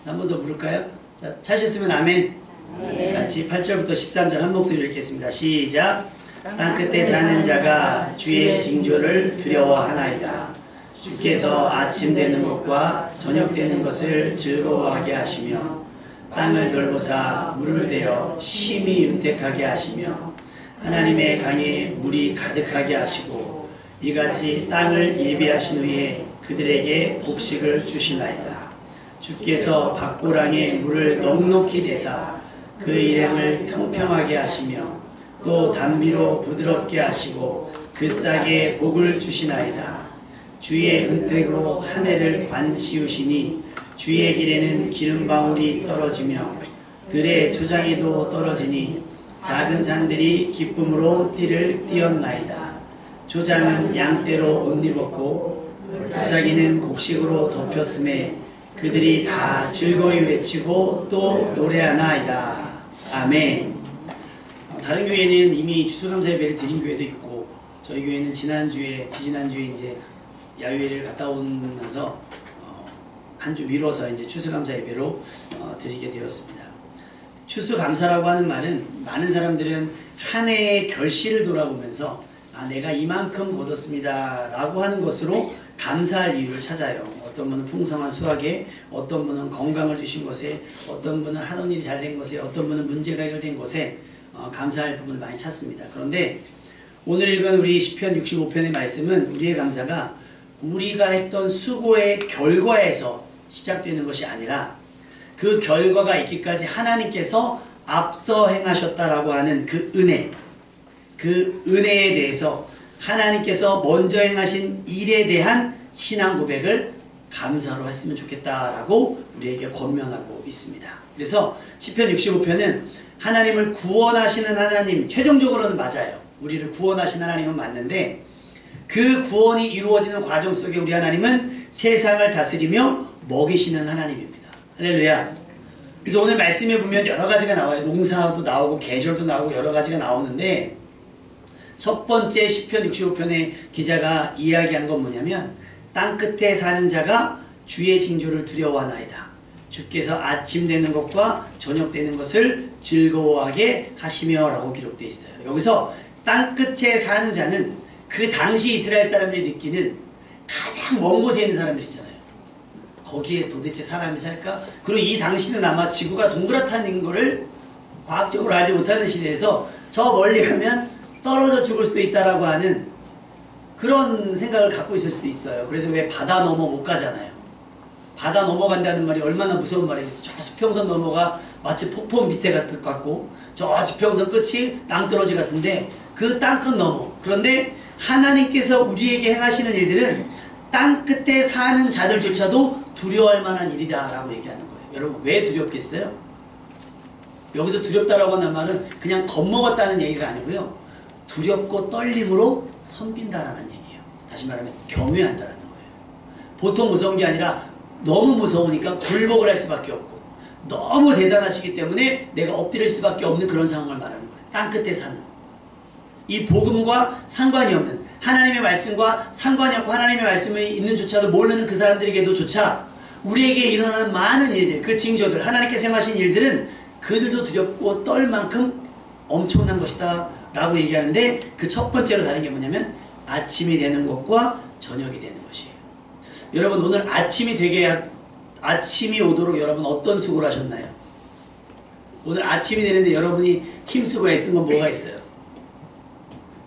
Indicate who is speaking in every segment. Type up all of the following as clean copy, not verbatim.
Speaker 1: 한 번 더 부를까요? 자, 찾으셨으면 아멘. 같이 8절부터 13절 한 목소리로 읽겠습니다. 시작. 땅끝에 사는 자가 주의 징조를 두려워하나이다. 주께서 아침 되는 것과 저녁 되는 것을 즐거워하게 하시며 땅을 돌보사 물을 대어 심히 윤택하게 하시며 하나님의 강에 물이 가득하게 하시고 이같이 땅을 예비하신 후에 그들에게 곡식을 주시나이다. 주께서 밭고랑에 물을 넉넉히 내사 그 일행을 평평하게 하시며 또 단비로 부드럽게 하시고 그 싹에 복을 주시나이다. 주의 은택으로 한 해를 관씌우시니 주의 길에는 기름방울이 떨어지며 들의 초장에도 떨어지니 작은 산들이 기쁨으로 띠를 띄었나이다. 초장은 양떼로 옷 입었고 골짜기는 곡식으로 덮였음에 그들이 다 즐거이 외치고 또 노래하나이다. 아멘. 다른 교회는 이미 추수감사 예배를 드린 교회도 있고 저희 교회는 지지난주에 이제 야유회를 갔다 오면서 한 주 미뤄서 이제 추수감사 예배로 드리게 되었습니다. 추수감사라고 하는 말은 많은 사람들은 한 해의 결실을 돌아보면서 내가 이만큼 거뒀습니다 라고 하는 것으로 감사할 이유를 찾아요. 어떤 분은 풍성한 수확에, 어떤 분은 건강을 주신 것에, 어떤 분은 하던 일이 잘 된 것에, 어떤 분은 문제가 해결된 것에 감사할 부분을 많이 찾습니다. 그런데 오늘 읽은 우리 시편 65편의 말씀은 우리의 감사가 우리가 했던 수고의 결과에서 시작되는 것이 아니라 그 결과가 있기까지 하나님께서 앞서 행하셨다라고 하는 그 은혜에 대해서 하나님께서 먼저 행하신 일에 대한 신앙 고백을 감사로 했으면 좋겠다라고 우리에게 권면하고 있습니다. 그래서 시편 65편은 하나님을 구원하시는 하나님, 최종적으로는 맞아요. 우리를 구원하신 하나님은 맞는데 그 구원이 이루어지는 과정 속에 우리 하나님은 세상을 다스리며 먹이시는 하나님입니다. 할렐루야. 그래서 오늘 말씀에 보면 여러 가지가 나와요. 농사도 나오고 계절도 나오고 여러 가지가 나오는데 첫 번째 시편 65편의 기자가 이야기한 건 뭐냐면 땅끝에 사는 자가 주의 징조를 두려워하나이다. 주께서 아침 되는 것과 저녁 되는 것을 즐거워하게 하시며 라고 기록되어 있어요. 여기서 땅끝에 사는 자는 그 당시 이스라엘 사람들이 느끼는 가장 먼 곳에 있는 사람들 있잖아요. 거기에 도대체 사람이 살까? 그리고 이 당시는 아마 지구가 동그랗다는 거를 과학적으로 알지 못하는 시대에서 저 멀리 가면 떨어져 죽을 수도 있다라고 하는 그런 생각을 갖고 있을 수도 있어요. 그래서 왜 바다 넘어 못 가잖아요. 바다 넘어간다는 말이 얼마나 무서운 말이겠어요. 저 수평선 넘어가 마치 폭포 밑에 같고 저 지평선 끝이 땅떨어지 같은데 그 땅끝 넘어. 그런데 하나님께서 우리에게 행하시는 일들은 땅끝에 사는 자들조차도 두려워할 만한 일이다 라고 얘기하는 거예요. 여러분 왜 두렵겠어요? 여기서 두렵다라고 하는 말은 그냥 겁먹었다는 얘기가 아니고요. 두렵고 떨림으로 섬긴다라는 얘기예요. 다시 말하면 경외한다라는 거예요. 보통 무서운 게 아니라 너무 무서우니까 굴복을 할 수밖에 없고 너무 대단하시기 때문에 내가 엎드릴 수밖에 없는 그런 상황을 말하는 거예요. 땅끝에 사는 이 복음과 상관이 없는 하나님의 말씀과 상관이 없고 하나님의 말씀이 있는조차도 모르는 그 사람들에게도 조차 우리에게 일어나는 많은 일들, 그 징조들, 하나님께서 행하신 일들은 그들도 두렵고 떨 만큼 엄청난 것이다 라고 얘기하는데 그 첫 번째로 다른 게 뭐냐면 아침이 되는 것과 저녁이 되는 것이에요. 여러분 오늘 아침이 오도록 여러분 어떤 수고를 하셨나요? 오늘 아침이 되는데 여러분이 힘쓰고 애쓴 건 뭐가 있어요?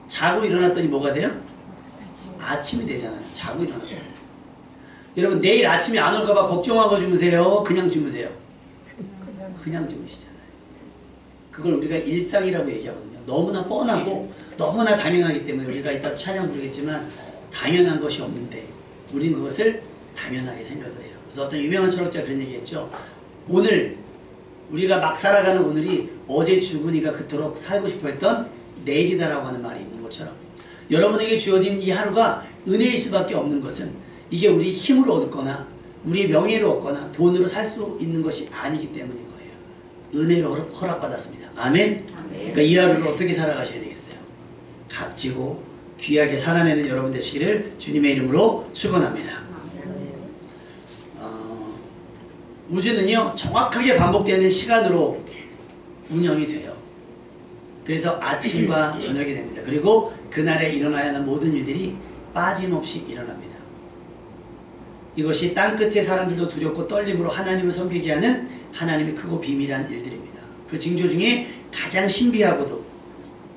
Speaker 1: 자고 일어났더니 뭐가 돼요? 아침이 되잖아요. 자고 일어났더니. 여러분 내일 아침이 안 올까봐 걱정하고 주무세요? 그냥 주무세요? 그냥 주무시잖아요. 그걸 우리가 일상이라고 얘기하거든요. 너무나 뻔하고 너무나 당연하기 때문에 우리가 이따 찬양 부르겠지만 당연한 것이 없는데 우리는 그것을 당연하게 생각을 해요. 그래서 어떤 유명한 철학자가 그런 얘기했죠. 오늘 우리가 막 살아가는 오늘이 어제 죽으니까 그토록 살고 싶어 했던 내일이다라고 하는 말이 있는 것처럼 여러분에게 주어진 이 하루가 은혜일 수밖에 없는 것은 이게 우리 힘으로 얻거나 우리 명예로 얻거나 돈으로 살 수 있는 것이 아니기 때문인 거예요. 은혜로 허락받았습니다. 아멘? 그러니까 이 하루를 어떻게 살아가셔야 되겠어요? 값지고 귀하게 살아내는 여러분 되시기를 주님의 이름으로 축원합니다. 우주는요 정확하게 반복되는 시간으로 운영이 돼요. 그래서 아침과 저녁이 됩니다. 그리고 그날에 일어나야 하는 모든 일들이 빠짐없이 일어납니다. 이것이 땅끝의 사람들도 두렵고 떨림으로 하나님을 섬기게 하는 하나님의 크고 비밀한 일들입니다. 그 징조 중에 가장 신비하고도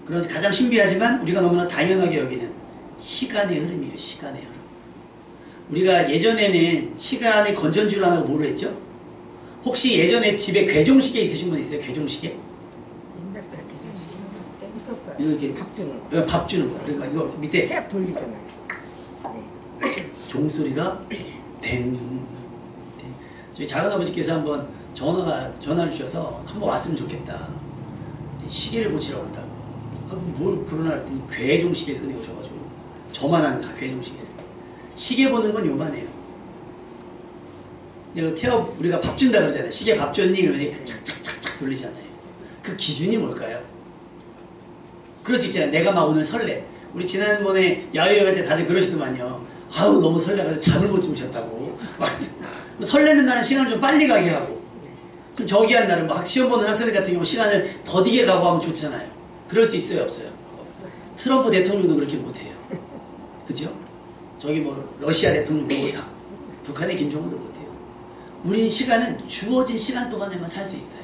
Speaker 1: 그런 가장 신비하지만 우리가 너무나 당연하게 여기는 시간의 흐름이에요. 시간의 흐름. 우리가 예전에는 시간의 건전지로 안 하고 뭐로 했죠? 혹시 예전에 집에 괴종시계 있으신 분 있어요? 괴종시계? 이렇게
Speaker 2: 밥 주는 거.
Speaker 1: 밥 주는 거. 그러니까 이거 밑에
Speaker 2: 해 돌리잖아요. 네.
Speaker 1: 종소리가 댕. 저희 작은아버지께서 한번 전화를 주셔서 한번 왔으면 좋겠다. 시계를 고치러 간다고. 뭘 그러나 했더니 괴종시계를 꺼내오셔가지고 저만한 괴종시계를. 시계 보는 건 요만해요. 우리가 밥 준다 그러잖아요. 시계 밥 줬니? 그러면 착착착착 돌리잖아요. 그 기준이 뭘까요? 그럴 수 있잖아요. 내가 막 오늘 설레. 우리 지난번에 야외 갈 때 다들 그러시더만요. 아우 너무 설레가지고 잠을 못 주무셨다고. 설레는 날은 시간을 좀 빨리 가게 하고 좀 저기한 날은 막 시험 보는 학생들 같은 경우 시간을 더디게 가고 하면 좋잖아요. 그럴 수 있어요? 없어요? 트럼프 대통령도 그렇게 못해요. 그죠? 저기 뭐 러시아 대통령도 못하고 북한의 김정은도 못해요. 우리는 시간은 주어진 시간 동안에만 살 수 있어요.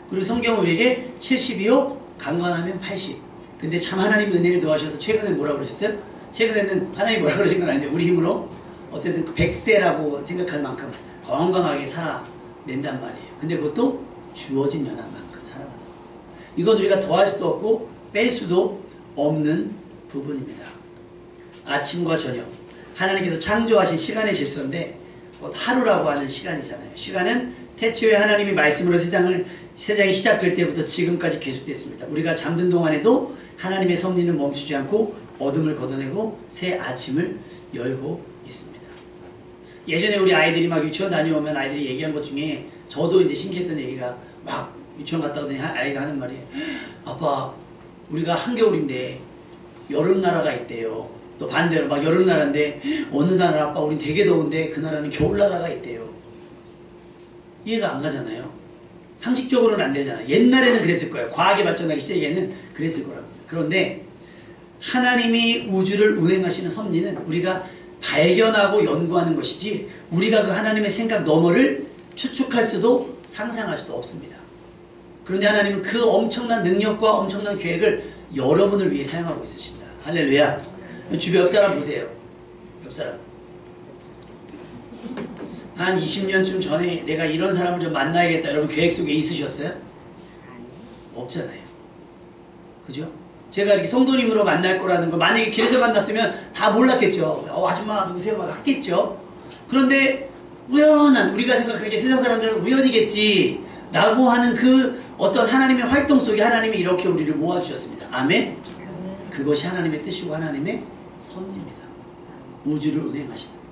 Speaker 1: 그리고 성경은 우리에게 70이요 강건하면 80. 근데 참 하나님 은혜를 도와주셔서 최근에 뭐라고 그러셨어요? 최근에는 하나님 뭐라고 그러신 건 아닌데 우리 힘으로 어쨌든 100세라고 생각할 만큼 건강하게 살아낸단 말이에요. 근데 그것도 주어진 연한만큼 살아가는 거예요. 이건 우리가 더할 수도 없고 뺄 수도 없는 부분입니다. 아침과 저녁 하나님께서 창조하신 시간의 질서인데 곧 하루라고 하는 시간이잖아요. 시간은 태초에 하나님이 말씀으로 세상이 시작될 때부터 지금까지 계속됐습니다. 우리가 잠든 동안에도 하나님의 섭리는 멈추지 않고 어둠을 걷어내고 새 아침을 열고 있습니다. 예전에 우리 아이들이 막 유치원 다녀오면 아이들이 얘기한 것 중에 저도 이제 신기했던 얘기가 막 유치원 갔다 오더니 아이가 하는 말이 아빠 우리가 한겨울인데 여름나라가 있대요. 또 반대로 막 여름나라인데 어느 나라 아빠 우린 되게 더운데 그 나라는 겨울나라가 있대요. 이해가 안 가잖아요. 상식적으로는 안 되잖아요. 옛날에는 그랬을 거예요. 과학이 발전하기 시작에는 그랬을 거랍니다. 그런데 하나님이 우주를 운행하시는 섭리는 우리가 발견하고 연구하는 것이지 우리가 그 하나님의 생각 너머를 추측할 수도 상상할 수도 없습니다. 그런데 하나님은 그 엄청난 능력과 엄청난 계획을 여러분을 위해 사용하고 있으십니다. 할렐루야. 주변 옆 사람 보세요. 옆 사람. 한 20년쯤 전에 내가 이런 사람을 좀 만나야겠다 여러분 계획 속에 있으셨어요? 없잖아요. 그죠? 제가 이렇게 성도님으로 만날 거라는 거 만약에 길에서 만났으면 다 몰랐겠죠. 아줌마 누구세요? 막 하겠죠. 그런데 우연한 우리가 생각하기에 세상 사람들은 우연이겠지 라고 하는 그 어떤 하나님의 활동 속에 하나님이 이렇게 우리를 모아주셨습니다. 아멘? 그것이 하나님의 뜻이고 하나님의 섭리입니다. 우주를 운행하시는.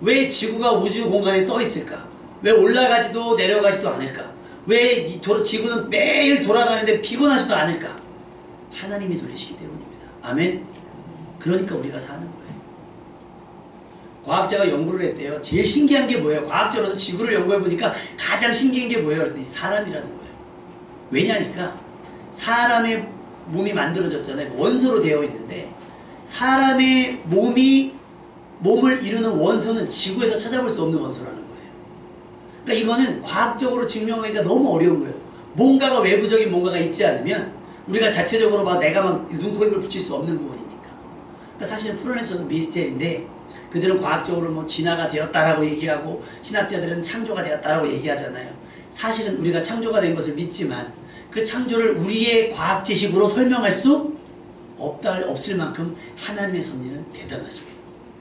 Speaker 1: 왜 지구가 우주 공간에 떠 있을까? 왜 올라가지도 내려가지도 않을까? 왜 지구는 매일 돌아가는데 피곤하지도 않을까? 하나님이 돌리시기 때문입니다. 아멘? 그러니까 우리가 사는 거예요. 과학자가 연구를 했대요. 제일 신기한 게 뭐예요? 과학자로서 지구를 연구해보니까 가장 신기한 게 뭐예요? 그랬더니 사람이라는 거예요. 왜냐니까 사람의 몸이 만들어졌잖아요. 원소로 되어 있는데 사람의 몸을 이루는 원소는 지구에서 찾아볼 수 없는 원소라는 거예요. 그러니까 이거는 과학적으로 증명하기가 너무 어려운 거예요. 뭔가가 외부적인 뭔가가 있지 않으면 우리가 자체적으로 막 내가 막 눈, 코, 입을 붙일 수 없는 부분이니까. 그러니까 사실은 풀어내서는 미스테리인데 그들은 과학적으로 뭐 진화가 되었다라고 얘기하고 신학자들은 창조가 되었다라고 얘기하잖아요. 사실은 우리가 창조가 된 것을 믿지만 그 창조를 우리의 과학 지식으로 설명할 수 없을 만큼 하나님의 섭리는 대단하십니다.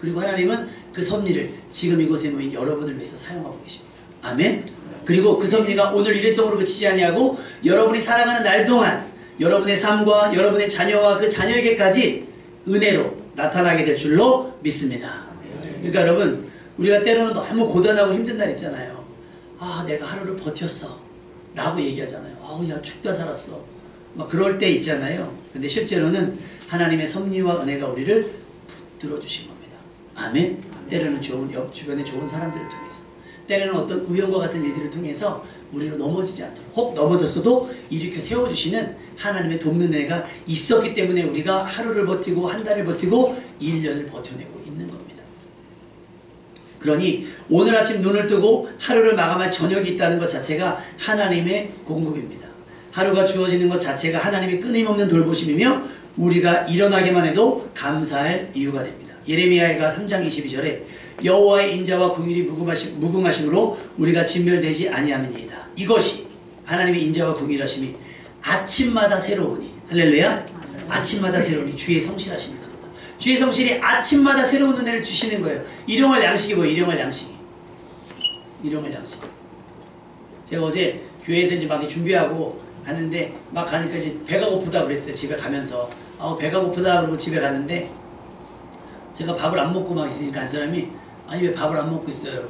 Speaker 1: 그리고 하나님은 그 섭리를 지금 이곳에 모인 여러분을 위해서 사용하고 계십니다. 아멘? 그리고 그 섭리가 오늘 일회성으로 그치지 아니하고 여러분이 살아가는 날 동안 여러분의 삶과 여러분의 자녀와 그 자녀에게까지 은혜로 나타나게 될 줄로 믿습니다. 그러니까 여러분 우리가 때로는 너무 고단하고 힘든 날 있잖아요. 아 내가 하루를 버텼어 라고 얘기하잖아요. 아우 야 죽다 살았어 막 그럴 때 있잖아요. 근데 실제로는 하나님의 섭리와 은혜가 우리를 붙들어 주신 겁니다. 아멘. 때로는 주변에 좋은 사람들을 통해서 때로는 어떤 우연과 같은 일들을 통해서 우리로 넘어지지 않도록, 혹 넘어졌어도 일으켜 세워주시는 하나님의 돕는 애가 있었기 때문에 우리가 하루를 버티고 한 달을 버티고 1년을 버텨내고 있는 겁니다. 그러니 오늘 아침 눈을 뜨고 하루를 마감할 저녁이 있다는 것 자체가 하나님의 공급입니다. 하루가 주어지는 것 자체가 하나님의 끊임없는 돌보심이며 우리가 일어나기만 해도 감사할 이유가 됩니다. 예레미야가 3장 22절에 여호와의 인자와 궁일이 무궁하심으로 우리가 진멸되지 아니함이니이다. 이것이 하나님의 인자와 궁일하심이 아침마다 새로우니, 할렐루야. 아침마다 새로우니 주의 성실하심이 크도다. 주의 성실이 아침마다 새로운 은혜를 주시는 거예요. 일용할 양식이 뭐예요? 일용할 양식이. 일용할 양식. 제가 어제 교회에서 이제 막 준비하고 갔는데 막 가니까 이제 배가 고프다 그랬어요. 집에 가면서 배가 고프다 그러고 집에 갔는데 제가 밥을 안 먹고 막 있으니까 한 사람이 아니 왜 밥을 안 먹고 있어요?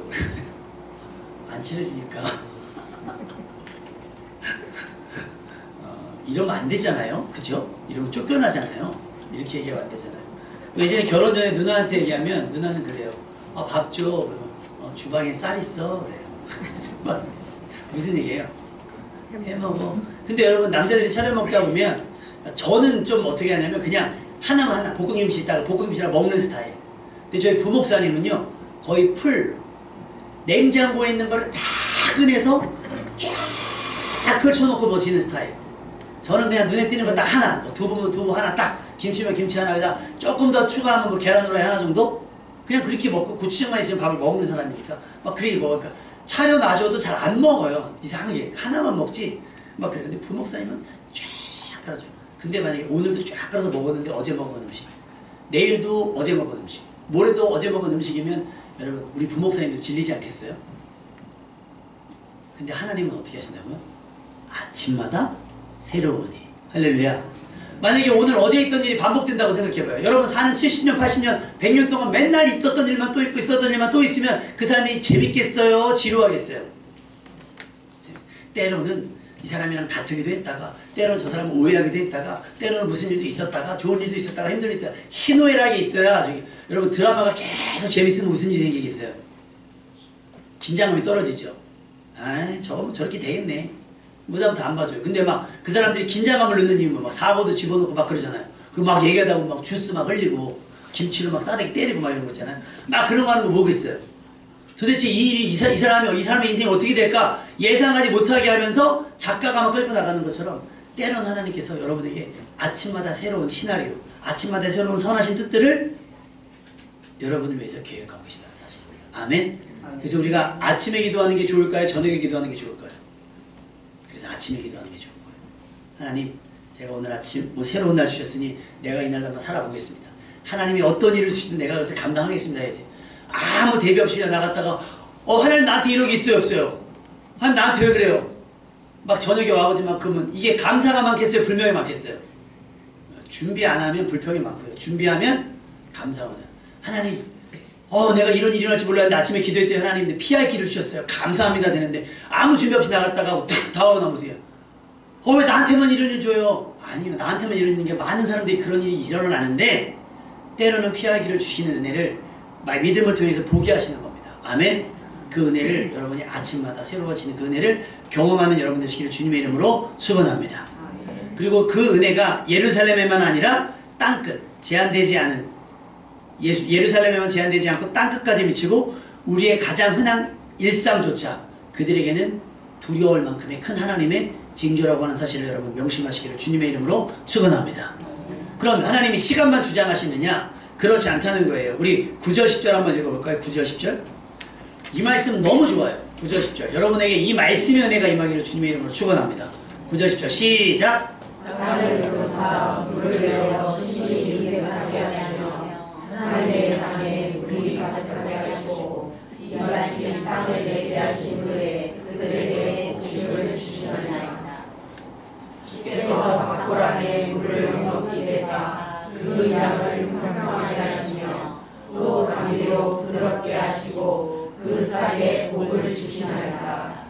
Speaker 1: 안 차려주니까 이러면 안 되잖아요. 그죠? 이러면 쫓겨나잖아요. 이렇게 얘기하면 안 되잖아요. 예전에 결혼 전에 누나한테 얘기하면 누나는 그래요. 밥 줘. 그러면 주방에 쌀 있어. 그래요. 무슨 얘기예요? 해먹어. 근데 여러분 남자들이 차려 먹다 보면 저는 좀 어떻게 하냐면 그냥 하나 볶음김치 있다가 볶음김치랑 먹는 스타일. 근데 저희 부목사님은요 거의 풀 냉장고에 있는 거를 다 꺼내서 쫙 펼쳐놓고 먹이는 스타일. 저는 그냥 눈에 띄는 거 딱 하나, 두부면 두부 하나 딱, 김치면 김치 하나에다 조금 더 추가하면 뭐 계란 후라이 하나 정도? 그냥 그렇게 먹고 고추장만 있으면 밥을 먹는 사람이니까 막 그렇게 먹으니까 차려 놔줘도 잘 안 먹어요. 이상하게 하나만 먹지. 막 그래. 근데 부목사님은 쫙 깔아줘요. 근데 만약에 오늘도 쫙 깔아서 먹었는데 어제 먹은 음식, 내일도 어제 먹은 음식, 모레도 어제 먹은 음식이면 여러분 우리 부목사님도 질리지 않겠어요? 근데 하나님은 어떻게 하신다고요? 아침마다 새로우니. 할렐루야. 만약에 오늘 어제 있던 일이 반복된다고 생각해봐요. 여러분 사는 70년, 80년, 100년 동안 맨날 있었던 일만 또 있고 있었던 일만 또 있으면 그 사람이 재밌겠어요? 지루하겠어요? 때로는 이 사람이랑 다투기도 했다가, 때로는 저 사람을 오해하기도 했다가, 때로는 무슨 일도 있었다가, 좋은 일도 있었다가, 힘든 일도 있었다가, 희노애락이 있어야 저기 여러분 드라마가 계속 재밌으면 무슨 일이 생기겠어요? 긴장감이 떨어지죠. 아, 저거 뭐 저렇게 되겠네. 무다부터 안 봐줘요. 근데 막 그 사람들이 긴장감을 넣는 이유는 막 사고도 집어넣고 막 그러잖아요. 그리고 막 얘기하다 보면 막 주스 막 흘리고 김치를 막 싸대기 때리고 막 이런 거 있잖아요. 막 그런 거 하는 거 뭐겠어요? 도대체 이 일이 이 사람의 인생이 어떻게 될까 예상하지 못하게 하면서 작가가 막 끌고 나가는 것처럼 때로는 하나님께서 여러분에게 아침마다 새로운 시나리오, 아침마다 새로운 선하신 뜻들을 여러분을 위해서 계획하고 계시다는 사실입니다. 아멘? 그래서 우리가 아침에 기도하는 게 좋을까요? 저녁에 기도하는 게 좋을까요? 그래서 아침에 기도하는 게 좋은 거예요. 하나님, 제가 오늘 아침 뭐 새로운 날 주셨으니 내가 이날 한번 살아보겠습니다. 하나님이 어떤 일을 주시든 내가 그것을 감당하겠습니다 해야지. 아무 대비 없이 그냥 나갔다가 하나님 나한테 이런 게 있어요 없어요? 하나님 나한테 왜 그래요? 막 저녁에 와가지고 그러면 이게 감사가 많겠어요? 불평이 많겠어요? 준비 안 하면 불평이 많고요. 준비하면 감사가 많아요. 하나님 내가 이런 일이 일어날지 몰랐는데 아침에 기도했더니 하나님 피할 길을 주셨어요. 감사합니다 되는데 아무 준비 없이 나갔다가 탁 다와나 보세요. 왜 나한테만 이런 일 줘요? 아니요. 나한테만 이런 게 많은 사람들이 그런 일이 일어나는데 때로는 피할 길을 주시는 은혜를 믿음을 통해서 보게 하시는 겁니다. 아멘. 그 은혜를 여러분이 아침마다 새로워지는 그 은혜를 경험하는 여러분 되시기를 주님의 이름으로 축원합니다. 그리고 그 은혜가 예루살렘에만 아니라 땅끝 제한되지 않은 예루살렘에만 제한되지 않고 땅끝까지 미치고 우리의 가장 흔한 일상조차 그들에게는 두려울 만큼의 큰 하나님의 징조라고 하는 사실을 여러분 명심하시기를 주님의 이름으로 축원합니다. 그럼 하나님이 시간만 주장하시느냐? 그렇지 않다는 거예요. 우리 9절 10절 한번 읽어볼까요? 9절 10절. 이 말씀 너무 좋아요. 9절 10절. 여러분에게 이 말씀의 은혜가 임하기를 주님의 이름으로 축원합니다. 9절 10절 시작.
Speaker 3: 나를 도사 물을 내어 신이 입에 가게 하시며 하늘의 강에 물이 가득하게 하시고 이같이 땅을 내게 하신 후에 그들에게 복을 주시나이다. 주께서 박고란에 물을 넉넉히 대사 그 양을 평평하게 하시며 또 담비로 부드럽게 하시고 그 쌀에 복을 주시나이다.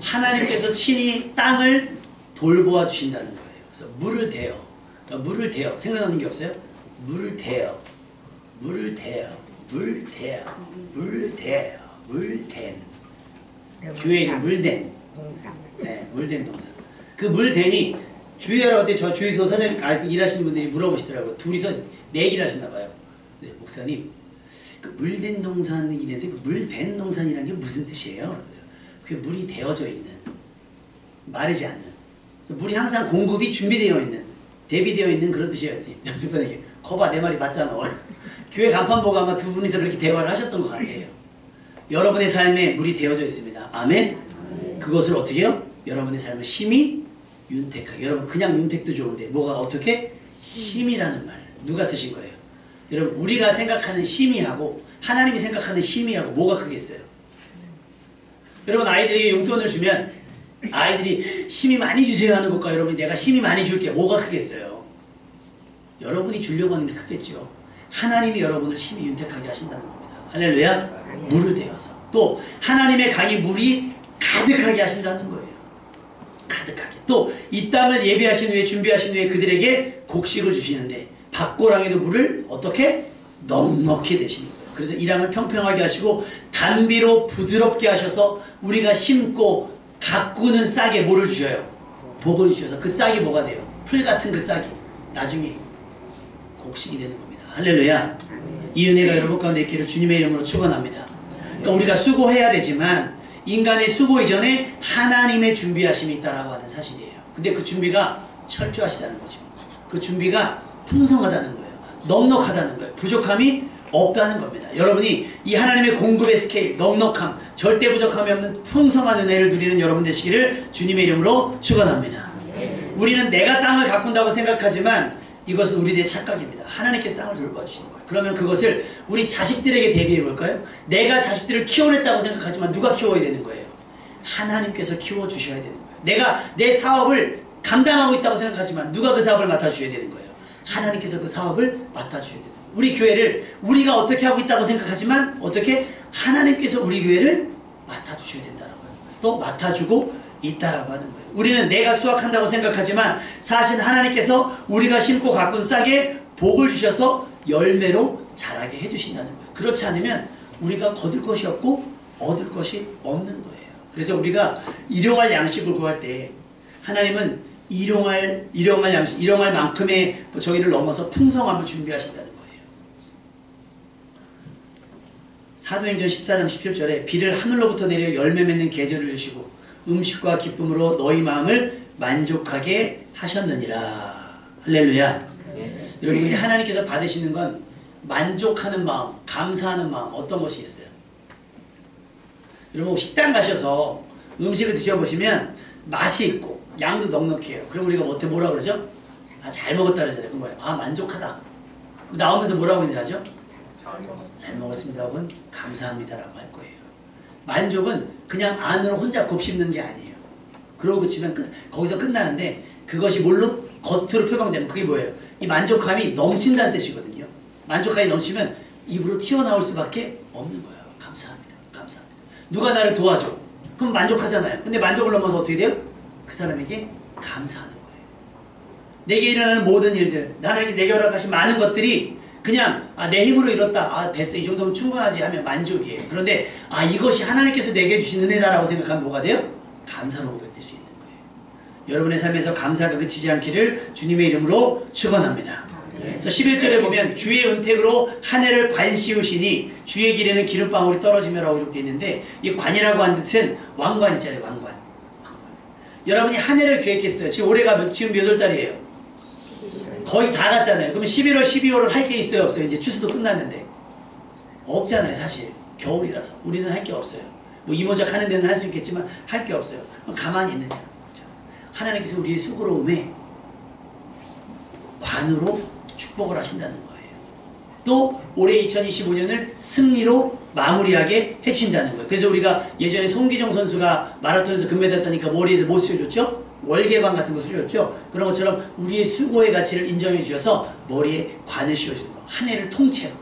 Speaker 1: 하나님께서 친히 땅을 돌보아 주신다는 거예요. 그래서 물을 대요. 물을 대요. 생각나는 게 없어요? 물을 대요. 물을 대요. 물 대요. 물 대요. 물 댄. 교회 이름 물된.
Speaker 2: 동사.
Speaker 1: 네, 물된 동사. 그 물된이 주의하라고 때 저 주유소 사장님 일하시는 분들이 물어보시더라고요. 둘이서 내기를 하셨나 봐요. 네, 목사님, 그 물된 동산이 있는데 그 물된 동산이라는 게 무슨 뜻이에요? 그게 물이 되어져 있는, 마르지 않는. 물이 항상 공급이 준비되어 있는, 대비되어 있는 그런 뜻이었지. 여러분에게 거봐 내 말이 맞잖아. 교회 간판 보고 아마 두 분이서 그렇게 대화를 하셨던 것 같아요. 여러분의 삶에 물이 되어져 있습니다. 아멘? 그것을 어떻게 해요? 여러분의 삶을 심히 윤택하게. 여러분 그냥 윤택도 좋은데 뭐가 어떻게? 심이라는 말. 누가 쓰신 거예요? 여러분 우리가 생각하는 심이하고 하나님이 생각하는 심이하고 뭐가 크겠어요? 여러분 아이들에게 용돈을 주면 아이들이 심이 많이 주세요 하는 것과 여러분이 내가 심이 많이 줄게 뭐가 크겠어요? 여러분이 주려고 하는 게 크겠죠. 하나님이 여러분을 심히 윤택하게 하신다는 겁니다. 할렐루야. 물을 대어서 또 하나님의 강이 물이 가득하게 하신다는 거예요. 가득하게. 또 이 땅을 예비하신 후에 준비하신 후에 그들에게 곡식을 주시는데 밭고랑에도 물을 어떻게? 넉넉히 내시는 거예요. 그래서 이 땅을 평평하게 하시고 단비로 부드럽게 하셔서 우리가 심고 가꾸는 싹에 뭐를 주셔요? 복을 주셔서 그 싹이 뭐가 돼요? 풀 같은 그 싹이 나중에 곡식이 되는 겁니다. 할렐루야. 이 은혜가 여러분 가운데 있기를 주님의 이름으로 축원합니다. 그러니까 우리가 수고해야 되지만 인간의 수고 이전에 하나님의 준비하심이 있다라고 하는 사실이에요. 근데 그 준비가 철저하시다는 거죠. 그 준비가 풍성하다는 거예요. 넉넉하다는 거예요. 부족함이 없다는 겁니다. 여러분이 이 하나님의 공급의 스케일, 넉넉함, 절대 부족함이 없는 풍성한 은혜를 누리는 여러분 되시기를 주님의 이름으로 축원합니다. 우리는 내가 땅을 가꾼다고 생각하지만 이것은 우리들의 착각입니다. 하나님께서 땅을 돌봐주시는 거예요. 그러면 그것을 우리 자식들에게 대비해 볼까요? 내가 자식들을 키워냈다고 생각하지만 누가 키워야 되는 거예요? 하나님께서 키워주셔야 되는 거예요. 내가 내 사업을 감당하고 있다고 생각하지만 누가 그 사업을 맡아주셔야 되는 거예요? 하나님께서 그 사업을 맡아주셔야 되는 거예요. 우리 교회를 우리가 어떻게 하고 있다고 생각하지만 어떻게? 하나님께서 우리 교회를 맡아주셔야 된다는 거예요. 또 맡아주고 있다라고 하는 거예요. 우리는 내가 수확한다고 생각하지만 사실 하나님께서 우리가 심고 가꾼 싹에 복을 주셔서 열매로 자라게 해주신다는 거예요. 그렇지 않으면 우리가 거둘 것이 없고 얻을 것이 없는 거예요. 그래서 우리가 일용할 양식을 구할 때 하나님은 일용할 양식, 일용할 만큼의 저기를 넘어서 풍성함을 준비하신다는 거예요. 사도행전 14장 17절에 비를 하늘로부터 내려 열매 맺는 계절을 주시고 음식과 기쁨으로 너희 마음을 만족하게 하셨느니라. 할렐루야. 여러분 근데 하나님께서 받으시는 건 만족하는 마음, 감사하는 마음 어떤 것이 있어요? 여러분 식당 가셔서 음식을 드셔보시면 맛이 있고 양도 넉넉해요. 그럼 우리가 뭐라 그러죠? 아, 잘 먹었다 그러잖아요. 그럼 뭐예요? 아, 만족하다. 나오면서 뭐라고 인사하죠? 잘 먹었습니다 혹은 감사합니다라고 할 거예요. 만족은 그냥 안으로 혼자 곱씹는 게 아니에요. 그러고 그치면 거기서 끝나는데 그것이 뭘로? 겉으로 표방되면 그게 뭐예요? 이 만족감이 넘친다는 뜻이거든요. 만족감이 넘치면 입으로 튀어나올 수밖에 없는 거예요. 감사합니다. 감사합니다. 누가 나를 도와줘. 그럼 만족하잖아요. 근데 만족을 넘어서 어떻게 돼요? 그 사람에게 감사하는 거예요. 내게 일어나는 모든 일들, 하나님이 내게 허락하신 많은 것들이 그냥 내 힘으로 이뤘다. 됐어. 이 정도면 충분하지 하면 만족이에요. 그런데 이것이 하나님께서 내게 주신 은혜다라고 생각하면 뭐가 돼요? 감사로 고백될 수 있는 거예요. 여러분의 삶에서 감사가 그치지 않기를 주님의 이름으로 축원합니다. 그래서 11절에 보면 주의 은택으로 한 해를 관 씌우시니 주의 길에는 기름방울이 떨어지며라고 이렇게 있는데 이 관이라고 하는 뜻은 왕관 있잖아요. 왕관. 여러분이 한 해를 계획했어요. 지금 올해가 지금 몇 월 달이에요? 거의 다 갔잖아요. 그러면 11월, 12월은 할 게 있어요? 없어요? 이제 추수도 끝났는데. 없잖아요, 사실. 겨울이라서. 우리는 할 게 없어요. 뭐 이모작 하는 데는 할 수 있겠지만 할 게 없어요. 그럼 가만히 있느냐. 하나님께서 우리의 수고로움에 관으로 축복을 하신다는 거예요. 또 올해 2025년을 승리로 마무리하게 해주신다는 거예요. 그래서 우리가 예전에 송기정 선수가 마라톤에서 금메달 따니까 머리에서 뭐 씌워줬죠? 월계관 같은 거 씌워줬죠? 그런 것처럼 우리의 수고의 가치를 인정해 주셔서 머리에 관을 씌워주는 거. 한 해를 통째로.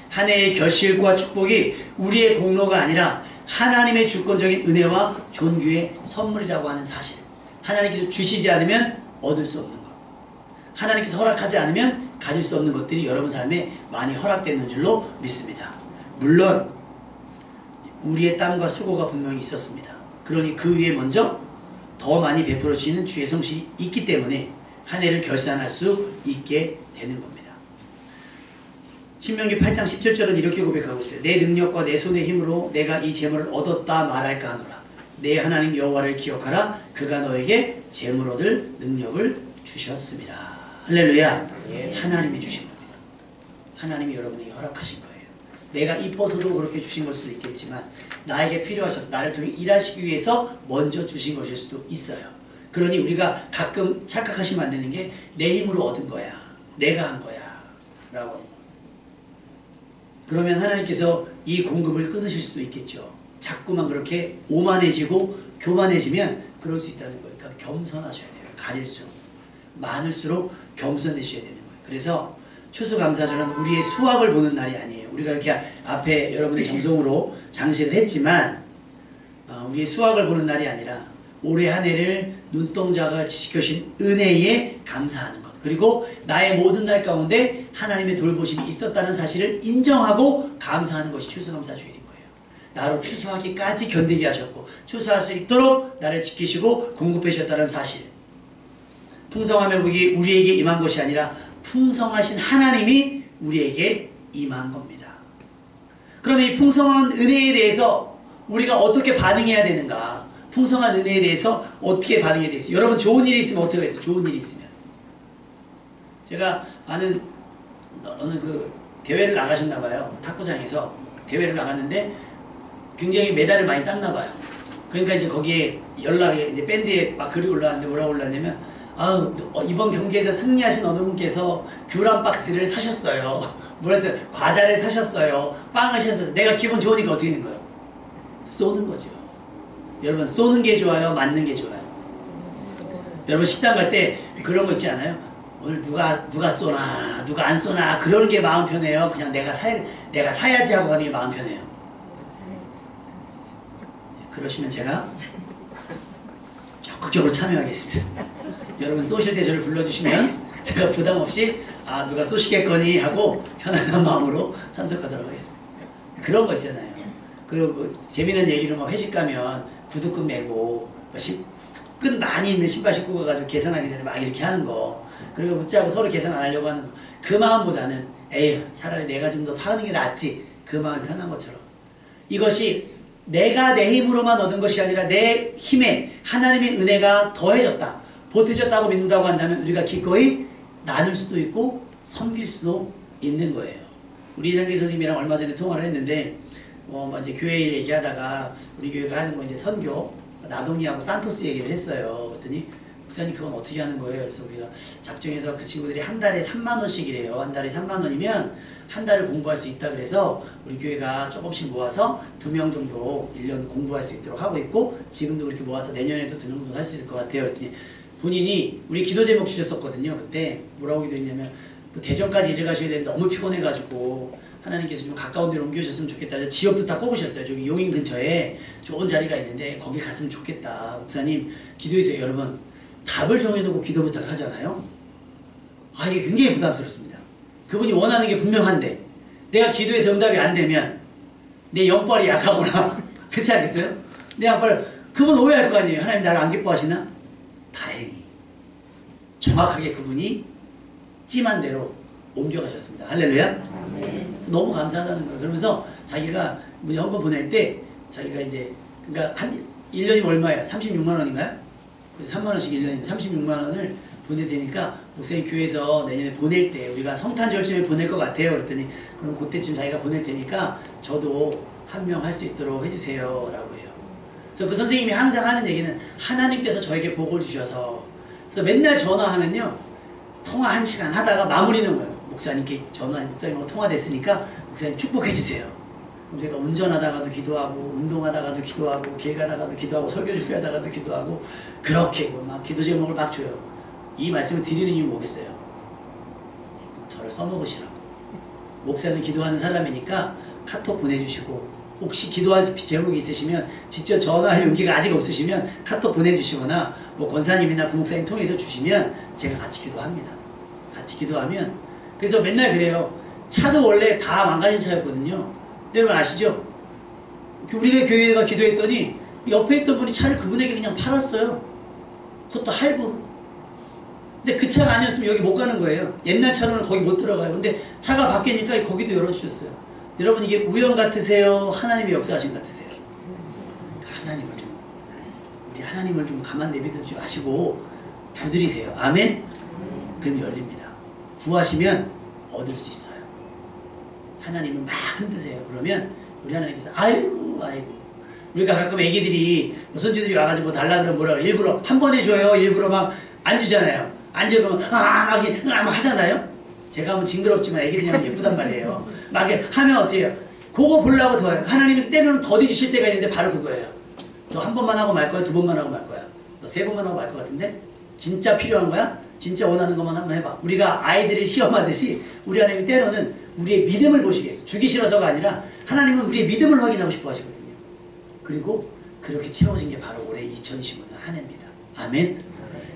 Speaker 1: 한 해의 결실과 축복이 우리의 공로가 아니라 하나님의 주권적인 은혜와 존귀의 선물이라고 하는 사실. 하나님께서 주시지 않으면 얻을 수 없는 것. 하나님께서 허락하지 않으면 가질 수 없는 것들이 여러분 삶에 많이 허락되는 줄로 믿습니다. 물론 우리의 땀과 수고가 분명히 있었습니다. 그러니 그 위에 먼저 더 많이 베풀어지는 주의 성실이 있기 때문에 한 해를 결산할 수 있게 되는 겁니다. 신명기 8장 17절은 이렇게 고백하고 있어요. 내 능력과 내 손의 힘으로 내가 이 재물을 얻었다 말할까 하노라. 내 하나님 여호와를 기억하라. 그가 너에게 재물 얻을 능력을 주셨습니다. 할렐루야. 하나님이 주신 겁니다. 하나님이 여러분에게 허락하신 거예요. 내가 이뻐서도 그렇게 주신 걸 수도 있겠지만 나에게 필요하셔서 나를 통해 일하시기 위해서 먼저 주신 것일 수도 있어요. 그러니 우리가 가끔 착각하시면 안 되는 게 내 힘으로 얻은 거야. 내가 한 거야. 라고. 그러면 하나님께서 이 공급을 끊으실 수도 있겠죠. 자꾸만 그렇게 오만해지고 교만해지면 그럴 수 있다는 거예요. 그러니까 겸손하셔야 돼요. 가질수록 많을수록 겸손해셔야 되는 거예요. 그래서 추수감사절은 우리의 수확을 보는 날이 아니에요. 우리가 이렇게 앞에 여러분의 정성으로 장식을 했지만 우리의 수확을 보는 날이 아니라 올해 한 해를 눈동자가 지켜주신 은혜에 감사하는 것. 그리고 나의 모든 날 가운데 하나님의 돌보심이 있었다는 사실을 인정하고 감사하는 것이 추수감사주일인 거예요. 나로 추수하기까지 견디게 하셨고 추수할 수 있도록 나를 지키시고 공급해 주셨다는 사실. 풍성한 회복이 우리에게 임한 것이 아니라 풍성하신 하나님이 우리에게 임한 겁니다. 그럼 이 풍성한 은혜에 대해서 우리가 어떻게 반응해야 되는가? 풍성한 은혜에 대해서 어떻게 반응해야 되겠어요? 여러분 좋은 일이 있으면 어떻게 하겠어요? 좋은 일이 있으면. 제가 아는 어느 그 대회를 나가셨나봐요. 탁구장에서 대회를 나갔는데 굉장히 메달을 많이 땄나봐요. 그러니까 이제 거기에 연락에 이제 밴드에 막 글이 올라왔는데 뭐라고 올랐냐면 이번 경기에서 승리하신 어느 분께서 귤한 박스를 사셨어요. 뭐랬어요? 과자를 사셨어요. 빵을 사셨어요. 내가 기분 좋으니까 어떻게 되는 거예요? 쏘는 거죠. 여러분 쏘는 게 좋아요? 맞는 게 좋아요? 여러분 식당 갈 때 그런 거 있지 않아요? 오늘 누가 쏘나 누가 안 쏘나 그러는 게 마음 편해요? 그냥 내가 사야지 하고 가는 게 마음 편해요? 그러시면 제가 적극적으로 참여하겠습니다. 여러분 쏘실 때 저를 불러주시면 제가 부담 없이 누가 쏘시겠거니 하고 편안한 마음으로 참석하도록 하겠습니다. 그런 거 있잖아요. 그리고 뭐 재미난 얘기로 막 회식 가면 구두끈 매고 끈 많이 있는 신발 신고 가가지고 계산하기 전에 막 이렇게 하는 거. 그리고 웃자고 서로 계산 안 하려고 하는 거. 그 마음보다는 에휴 차라리 내가 좀 더 사는 게 낫지. 그 마음이 편한 것처럼. 이것이 내가 내 힘으로만 얻은 것이 아니라 내 힘에 하나님의 은혜가 더해졌다. 보태졌다고 믿는다고 한다면 우리가 기꺼이 나눌 수도 있고 섬길 수도 있는 거예요. 우리 이상길 선생님이랑 얼마 전에 통화를 했는데 이제 교회 일 얘기하다가 우리 교회가 하는 거 이제 선교 나동이하고 산토스 얘기를 했어요. 그랬더니 목사님 그건 어떻게 하는 거예요? 그래서 우리가 작정해서 그 친구들이 한 달에 3만 원씩이래요. 한 달에 3만 원이면 한 달을 공부할 수 있다 그래서 우리 교회가 조금씩 모아서 2명 정도 1년 공부할 수 있도록 하고 있고 지금도 그렇게 모아서 내년에도 2명 정도 할 수 있을 것 같아요. 그랬더니 본인이 우리 기도 제목 주셨었거든요. 그때 뭐라고 기도했냐면 대전까지 일해 가셔야 되는데 너무 피곤해가지고 하나님께서 좀 가까운 데로 옮겨주셨으면 좋겠다. 지역도 다 꼽으셨어요. 저기 용인 근처에 좋은 자리가 있는데 거기 갔으면 좋겠다. 목사님 기도해주세요. 여러분 답을 정해놓고 기도 부탁을 하잖아요. 이게 굉장히 부담스럽습니다. 그분이 원하는 게 분명한데 내가 기도해서 응답이 안 되면 내 영빨이 약하구나. 그렇지 않겠어요? 내 영빨 그분 오해할 거 아니에요. 하나님 나를 안 기뻐하시나? 다행히 정확하게 그분이 찜한 대로 옮겨가셨습니다. 할렐루야. 그래서 너무 감사하다는 거예요. 그러면서 자기가 현금 보낼 때 자기가 이제 그러니까 한 1년이면 얼마예요? 36만 원인가요? 그래서 3만 원씩 1년이면 36만 원을 보낼 테니까 목사님 교회에서 내년에 보낼 때 우리가 성탄절쯤에 보낼 것 같아요. 그랬더니 그럼 그때쯤 자기가 보낼 테니까 저도 한 명 할 수 있도록 해주세요 라고 해요. 그래서 그 선생님이 항상 하는 얘기는 하나님께서 저에게 복을 주셔서 그래서 맨날 전화하면요 통화 1시간 하다가 마무리는 거예요. 목사님께 목사님하고 통화됐으니까 목사님 축복해 주세요. 그럼 제가 운전하다가도 기도하고 운동하다가도 기도하고 길 가다가도 기도하고 설교 준비하다가도 기도하고 그렇게 막 기도 제목을 막 줘요. 이 말씀을 드리는 이유 뭐겠어요? 저를 써먹으시라고. 목사는 기도하는 사람이니까 카톡 보내주시고 혹시 기도할 제목이 있으시면 직접 전화할 용기가 아직 없으시면 카톡 보내주시거나 뭐 권사님이나 부목사님 통해서 주시면 제가 같이 기도합니다. 같이 기도하면 그래서 맨날 그래요. 차도 원래 다 망가진 차였거든요. 여러분 아시죠? 우리가 교회가 기도했더니 옆에 있던 분이 차를 그분에게 그냥 팔았어요. 그것도 할부로. 근데 그 차가 아니었으면 여기 못 가는 거예요. 옛날 차로는 거기 못 들어가요. 근데 차가 바뀌니까 거기도 열어주셨어요. 여러분 이게 우연 같으세요? 하나님의 역사하신 같으세요? 우리 하나님을 좀 가만 내비두지 마시고 두드리세요. 아멘? 그럼 열립니다. 구하시면 얻을 수 있어요. 하나님을 막 흔드세요. 그러면 우리 하나님께서 아이고 우리가 가끔 애기들이 손주들이 와가지고 뭐 달라 그러면 뭐라 일부러 한 번에 줘요. 일부러 막 안 주잖아요. 안 주면 막 하잖아요. 제가 하면 징그럽지만 애기들이 하면 예쁘단 말이에요. 막 이렇게 하면 어때요? 그거 보려고 더 해요. 하나님이 때로는 더디 주실 때가 있는데 바로 그거예요. 너 한 번만 하고 말 거야? 두 번만 하고 말 거야? 너 세 번만 하고 말 것 같은데? 진짜 필요한 거야? 진짜 원하는 것만 한번 해봐. 우리가 아이들을 시험하듯이 우리 하나님이 때로는 우리의 믿음을 보시겠어요. 주기 싫어서가 아니라 하나님은 우리의 믿음을 확인하고 싶어 하시거든요. 그리고 그렇게 채워진 게 바로 올해 2025년 한 해입니다. 아멘?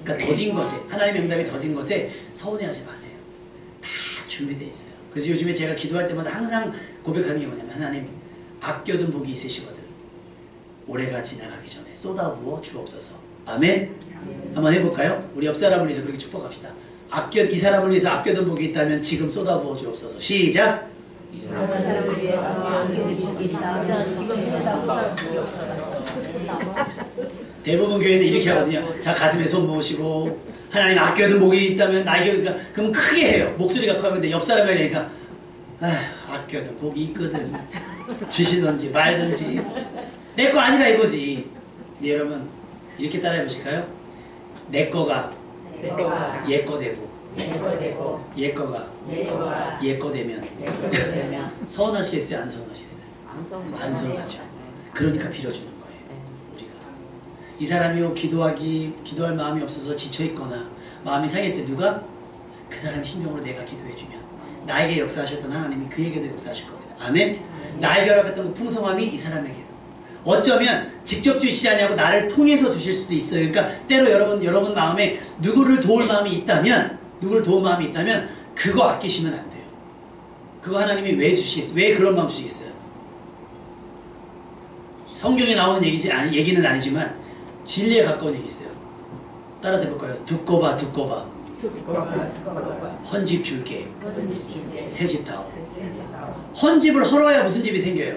Speaker 1: 그러니까 더딘 것에, 하나님의 응답이 더딘 것에 서운해하지 마세요. 다 준비되어 있어요. 그래서 요즘에 제가 기도할 때마다 항상 고백하는 게 뭐냐면 하나님 아껴둔 복이 있으시거든. 올해가 지나가기 전에 쏟아부어 주옵소서. 아멘? 한번 해볼까요? 우리 옆 사람을 위해서 그렇게 축복합시다. 이 사람을 위해서 아껴둔 복이 있다면 지금 쏟아부어 주옵소서. 시작!
Speaker 3: 이 사람을 위해서 아껴둔 복이 있다면 지금 쏟아부어 주옵소서.
Speaker 1: 대부분 교회는 이렇게 하거든요. 자, 가슴에 손 모으시고 하나님 아껴둔 복이 있다면 나에게 그럼 크게 해요. 목소리가 커요. 근데 옆 사람이 하니까 아껴둔 복이 있거든. 주시든지 말든지 내 거 아니라 이거지. 네, 여러분 이렇게 따라해 보실까요? 내 거가 얘 거 되고 얘 거가 얘 거 되면 서운하시겠어요? 안 서운하시겠어요? 안 서운하죠. 그러니까 빌어주는 거예요. 우리가 이 사람이 기도할 마음이 없어서 지쳐있거나 마음이 상했어요. 누가? 그 사람 심정으로 내가 기도해주면 나에게 역사하셨던 하나님이 그에게도 역사하실 겁니다. 아멘? 나에게 허락했던 그 풍성함이 이 사람에게도 어쩌면 직접 주시지 않냐고 나를 통해서 주실 수도 있어요. 그러니까 때로 여러분 마음에 누구를 도울 마음이 있다면 그거 아끼시면 안 돼요. 그거 하나님이 왜 주시겠어요? 왜 그런 마음 주시겠어요? 성경에 나오는 얘기는 아니지만 진리에 가까운 얘기 있어요. 따라서 해볼까요? 두꺼 봐. 헌집 줄게. 새집 다오. 헌집을 헐어야 무슨 집이 생겨요?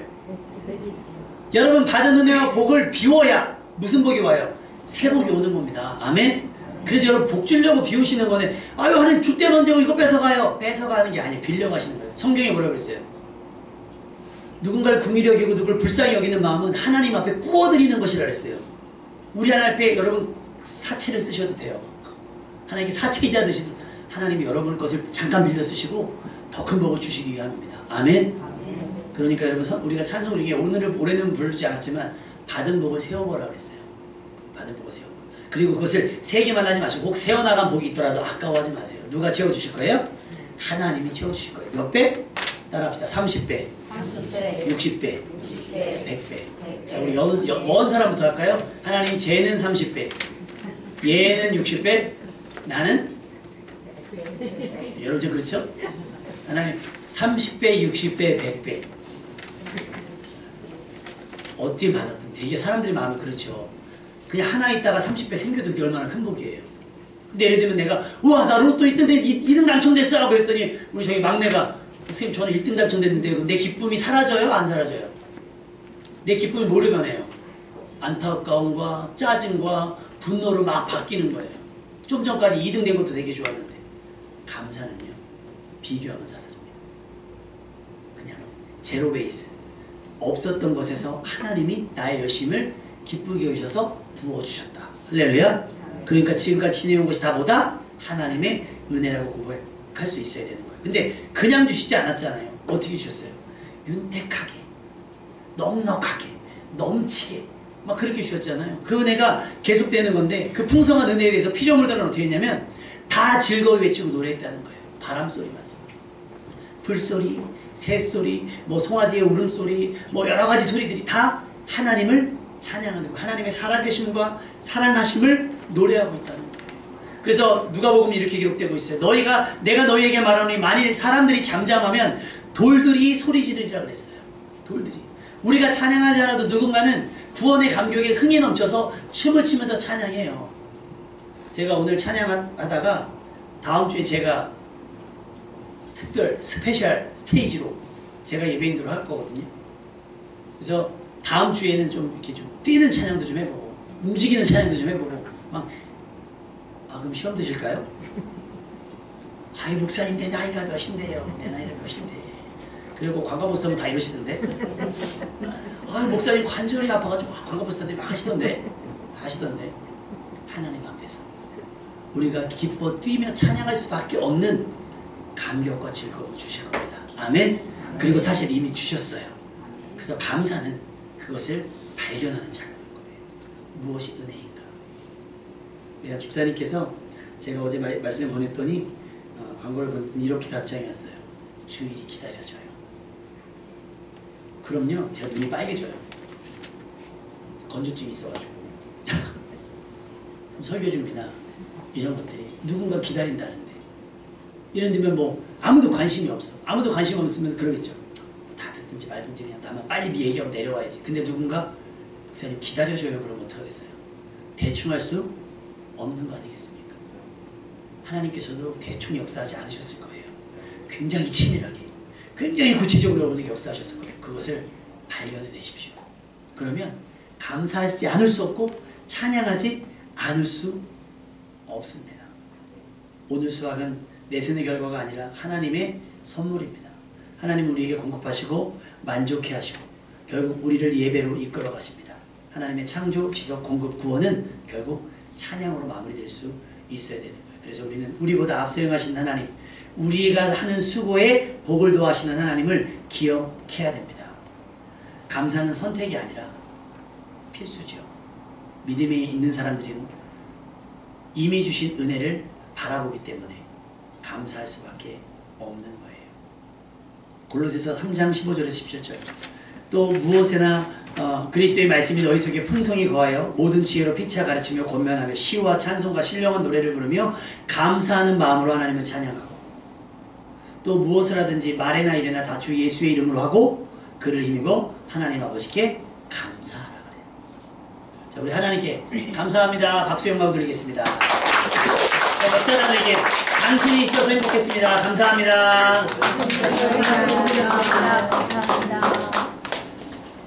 Speaker 1: 여러분 받은 은혜와 복을 비워야 무슨 복이 와요? 새 복이 오는 겁니다. 아멘? 그래서 여러분 복 주려고 비우시는 거는 아유 하나님 줄 때는 언제고 이거 뺏어가요. 뺏어가는 게 아니에요. 빌려가시는 거예요. 성경에 뭐라고 그랬어요? 누군가를 긍휼히 여기고 누구를 불쌍히 여기는 마음은 하나님 앞에 구워드리는 것이라 그랬어요. 우리 하나님 앞에 여러분 사채를 쓰셔도 돼요. 하나님께 사채이자 듯이 하나님이 여러분 것을 잠깐 빌려 쓰시고 더 큰 복을 주시기 위함입니다. 아멘? 그러니까 여러분 우리가 찬송 중에 올해는 부르지 않았지만 받은 복을 세워보라 그랬어요. 받은 복을 세워보라. 그리고 그것을 세기만 하지 마시고 꼭 세워나간 복이 있더라도 아까워하지 마세요. 누가 채워주실 거예요? 하나님이 채워주실 거예요. 몇 배? 따라합시다. 30배, 60배, 100배. 자, 우리 먼 사람부터 할까요? 하나님 쟤는 30배, 얘는 60배, 나는? 여러분 좀 그렇죠? 하나님 30배, 60배, 100배. 어떻게 받았든 되게 사람들의 마음이 그렇죠. 그냥 하나 있다가 30배 생겨도 그게 얼마나 큰 복이에요. 근데 예를 들면 내가 우와 나 로또 2등 당첨됐어 하고 했더니 우리 저희 막내가 선생님 저는 1등 당첨됐는데 그럼 내 기쁨이 사라져요? 안 사라져요? 내 기쁨이 뭐로 변해요? 안타까움과 짜증과 분노로 막 바뀌는 거예요. 좀 전까지 2등 된 것도 되게 좋았는데 감사는요 비교하면 사라집니다. 그냥 제로 베이스. 없었던 것에서 하나님이 나의 열심을 기쁘게 여기셔서 부어주셨다. 할렐루야. 그러니까 지금까지 지내온 것이 다 뭐다? 하나님의 은혜라고 고백할 수 있어야 되는 거예요. 근데 그냥 주시지 않았잖아요. 어떻게 주셨어요? 윤택하게, 넉넉하게, 넘치게 막 그렇게 주셨잖아요. 그 은혜가 계속되는 건데 그 풍성한 은혜에 대해서 피조물들은 어떻게 했냐면 다 즐거이 외치고 노래했다는 거예요. 바람소리만. 불소리, 새소리, 뭐 송아지의 울음소리, 뭐 여러가지 소리들이 다 하나님을 찬양하는 거예요. 하나님의 살아계심과 사랑하심을 노래하고 있다는 거예요. 그래서 누가복음이 이렇게 기록되고 있어요. 내가 너희에게 말하노니 만일 사람들이 잠잠하면 돌들이 소리 지르리라 그랬어요. 돌들이. 우리가 찬양하지 않아도 누군가는 구원의 감격에 흥이 넘쳐서 춤을 추면서 찬양해요. 제가 오늘 찬양하다가 다음 주에 제가 특별 스페셜 스테이지로 제가 예배인으로 할 거거든요. 그래서 다음 주에는 좀 이렇게 좀 뛰는 찬양도 좀 해보고 움직이는 찬양도 좀 해보고 막 그럼 시험 드실까요? 아이 목사님 내 나이가 몇인데요. 내 나이가 몇인데. 그리고 관광버스터면 다 이러시던데. 아이 목사님 관절이 아파가지고 관광버스터들이 막 하시던데. 다 하시던데. 하나님 앞에서 우리가 기뻐 뛰며 찬양할 수밖에 없는 감격과 즐거움을 주실 겁니다. 아멘. 그리고 사실 이미 주셨어요. 그래서 감사는 그것을 발견하는 작업인 거예요. 무엇이 은혜인가. 우리 한 집사님께서 제가 어제 말씀을 보냈더니 광고를 보냈더니 이렇게 답장이 왔어요. 주일이 기다려져요. 그럼요. 제가 눈이 빨개져요. 건조증이 있어가지고. 설교 준비나 이런 것들이 누군가 기다린다는데 이런 데면 뭐 아무도 관심이 없어. 아무도 관심 없으면 그러겠죠. 다 듣든지 말든지 그냥 나만 빨리 얘기하고 내려와야지. 근데 누군가 목사님 기다려줘요. 그러면 어떡하겠어요? 대충 할 수 없는 거 아니겠습니까? 하나님께서도 대충 역사하지 않으셨을 거예요. 굉장히 치밀하게, 굉장히 구체적으로 여러분에게 역사하셨을 거예요. 그것을 발견해내십시오. 그러면 감사하지 않을 수 없고 찬양하지 않을 수 없습니다. 오늘 수학은 내 손의 결과가 아니라 하나님의 선물입니다. 하나님 우리에게 공급하시고 만족해 하시고 결국 우리를 예배로 이끌어 가십니다. 하나님의 창조, 지속, 공급, 구원은 결국 찬양으로 마무리될 수 있어야 되는 거예요. 그래서 우리는 우리보다 앞서 행하신 하나님, 우리가 하는 수고에 복을 더하시는 하나님을 기억해야 됩니다. 감사는 선택이 아니라 필수죠. 믿음에 있는 사람들은 이미 주신 은혜를 바라보기 때문에 감사할 수밖에 없는 거예요. 골로새서 3장 15절에 17절 또 무엇에나 그리스도의 말씀이 너희 속에 풍성히 거하여 모든 지혜로 피차 가르치며 권면하며 시와 찬송과 신령한 노래를 부르며 감사하는 마음으로 하나님을 찬양하고 또 무엇을 하든지 말이나 일이나 다 주 예수의 이름으로 하고 그를 힘입어 하나님 아버지께 감사하라 그래요. 자, 우리 하나님께 감사합니다. 박수 영광 드리겠습니다. 옆 사람에게 당신이 있어서 행복했습니다. 감사합니다.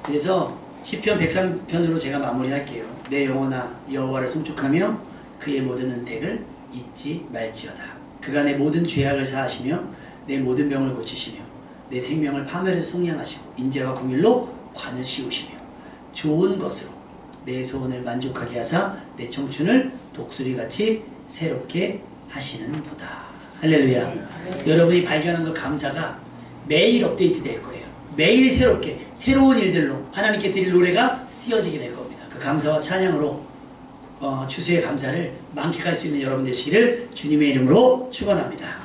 Speaker 1: 그래서 시편 103편으로 제가 마무리할게요. 내 영혼아 여호와를 송축하며 그의 모든 은택을 잊지 말지어다. 그가 내 모든 죄악을 사하시며 내 모든 병을 고치시며 내 생명을 파멸에서 속량하시고 인자와 공의로 관을 씌우시며 좋은 것으로 내 소원을 만족하게 하사 내 청춘을 독수리같이 새롭게 하시는 보다. 할렐루야. 여러분이 발견한 그 감사가 매일 업데이트 될 거예요. 매일 새롭게 새로운 일들로 하나님께 드릴 노래가 쓰여지게 될 겁니다. 그 감사와 찬양으로 추수의 감사를 만끽할 수 있는 여러분 되시기를 주님의 이름으로 축원합니다.